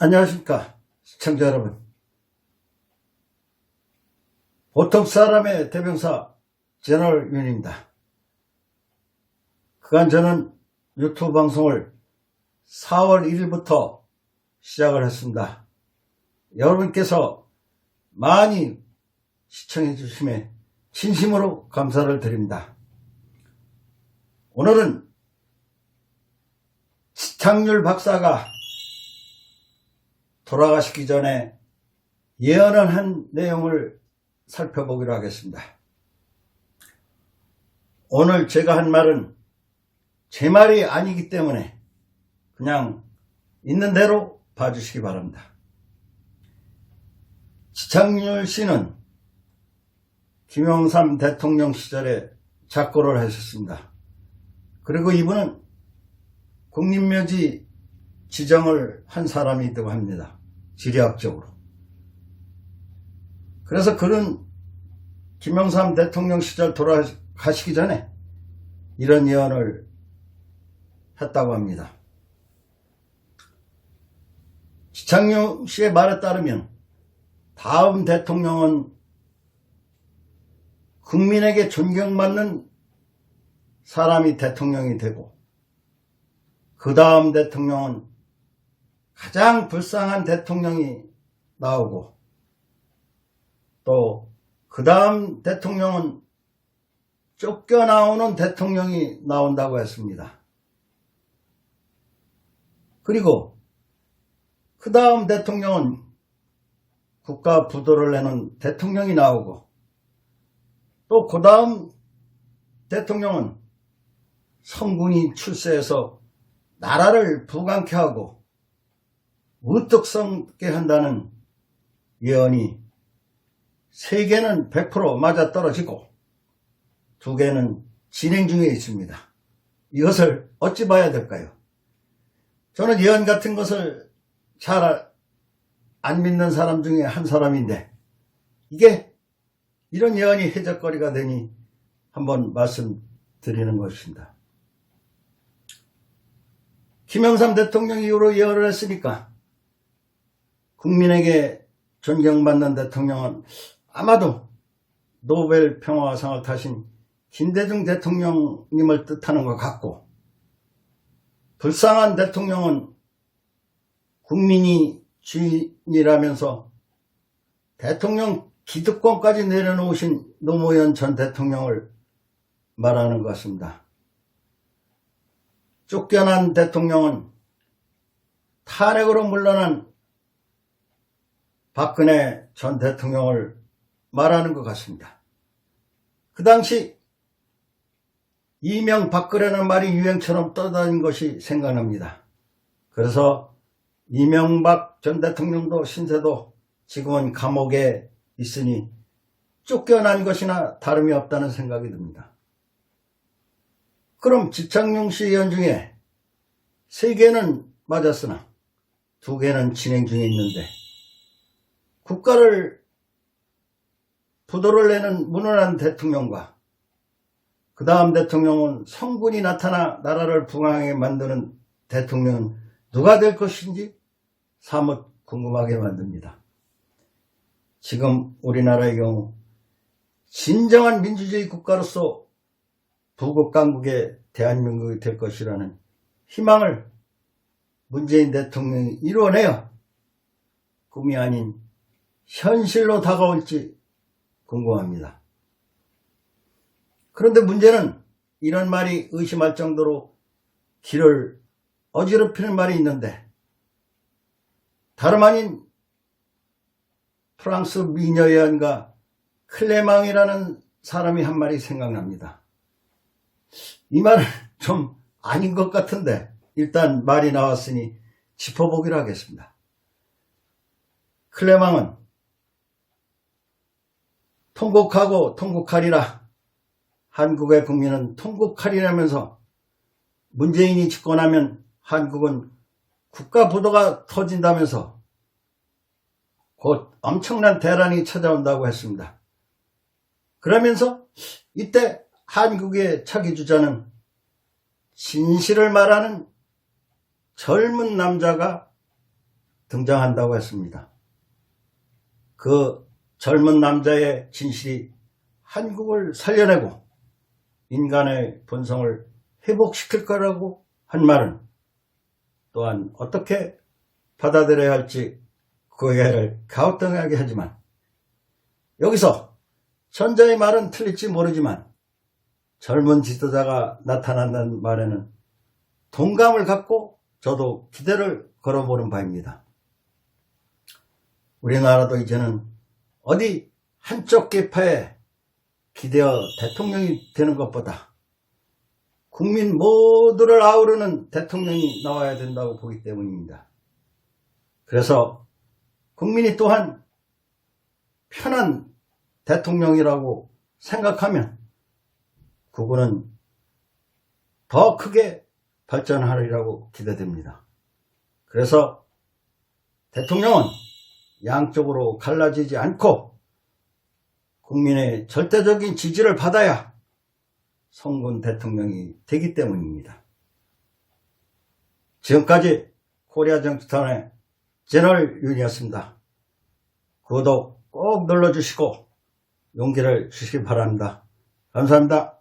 안녕하십니까 시청자 여러분. 보통 사람의 대명사 제너럴 윤입니다. 그간 저는 유튜브 방송을 4월 1일부터 시작을 했습니다. 여러분께서 많이 시청해 주심에 진심으로 감사를 드립니다. 오늘은 지창률 박사가 돌아가시기 전에 예언을 한 내용을 살펴보기로 하겠습니다. 오늘 제가 한 말은 제 말이 아니기 때문에 그냥 있는 대로 봐주시기 바랍니다. 지창률 씨는 김영삼 대통령 시절에 작고를 하셨습니다. 그리고 이분은 국립묘지 지정을 한 사람이기도 합니다. 지리학적으로. 그래서 그는 김영삼 대통령 시절 돌아가시기 전에 이런 예언을 했다고 합니다. 지창률 씨의 말에 따르면 다음 대통령은 국민에게 존경받는 사람이 대통령이 되고 그 다음 대통령은 가장 불쌍한 대통령이 나오고 또 그 다음 대통령은 쫓겨나오는 대통령이 나온다고 했습니다. 그리고 그 다음 대통령은 국가 부도를 내는 대통령이 나오고 또 그 다음 대통령은 성군이 출세해서 나라를 부강케 하고 우뚝성게 한다는 예언이 3개는 100% 맞아떨어지고 2개는 진행 중에 있습니다. 이것을 어찌 봐야 될까요? 저는 예언 같은 것을 잘 안 믿는 사람 중에 한 사람인데 이게 이런 예언이 해적거리가 되니 한번 말씀드리는 것입니다. 김영삼 대통령 이후로 예언을 했으니까 국민에게 존경받는 대통령은 아마도 노벨 평화상을 타신 김대중 대통령님을 뜻하는 것 같고, 불쌍한 대통령은 국민이 주인이라면서 대통령 기득권까지 내려놓으신 노무현 전 대통령을 말하는 것 같습니다. 쫓겨난 대통령은 탄핵으로 물러난 박근혜 전 대통령을 말하는 것 같습니다. 그 당시 이명박근혜라는 말이 유행처럼 떠다닌 것이 생각납니다. 그래서 이명박 전 대통령도 신세도 지금은 감옥에 있으니 쫓겨난 것이나 다름이 없다는 생각이 듭니다. 그럼 지창률 씨 예언 중에 3개는 맞았으나 2개는 진행 중에 있는데 국가를 부도를 내는 무능한 대통령과 그 다음 대통령은 성군이 나타나 나라를 부강하게 만드는 대통령은 누가 될 것인지 사뭇 궁금하게 만듭니다. 지금 우리나라의 경우 진정한 민주주의 국가로서 부국강국의 대한민국이 될 것이라는 희망을 문재인 대통령이 이루어내어 꿈이 아닌 현실로 다가올지 궁금합니다. 그런데 문제는 이런 말이 의심할 정도로 귀를 어지럽히는 말이 있는데 다름 아닌 프랑스 미녀 예언가 클레망이라는 사람이 한 말이 생각납니다. 이 말은 좀 아닌 것 같은데 일단 말이 나왔으니 짚어보기로 하겠습니다. 클레망은 통곡하고 통곡하리라, 한국의 국민은 통곡하리라면서 문재인이 집권하면 한국은 국가 부도가 터진다면서 곧 엄청난 대란이 찾아온다고 했습니다. 그러면서 이때 한국의 차기주자는 진실을 말하는 젊은 남자가 등장한다고 했습니다. 그 젊은 남자의 진실이 한국을 살려내고 인간의 본성을 회복시킬 거라고 한 말은 또한 어떻게 받아들여야 할지 고개를 갸우뚱하게 하지만, 여기서 전자의 말은 틀릴지 모르지만 젊은 지도자가 나타난다는 말에는 동감을 갖고 저도 기대를 걸어보는 바입니다. 우리나라도 이제는 어디 한쪽 계파에 기대어 대통령이 되는 것보다 국민 모두를 아우르는 대통령이 나와야 된다고 보기 때문입니다. 그래서 국민이 또한 편한 대통령이라고 생각하면 그거는 더 크게 발전하리라고 기대됩니다. 그래서 대통령은 양쪽으로 갈라지지 않고 국민의 절대적인 지지를 받아야 성군 대통령이 되기 때문입니다. 지금까지 코리아정치턴의 채널 윤이었습니다. 구독 꼭 눌러주시고 용기를 주시기 바랍니다. 감사합니다.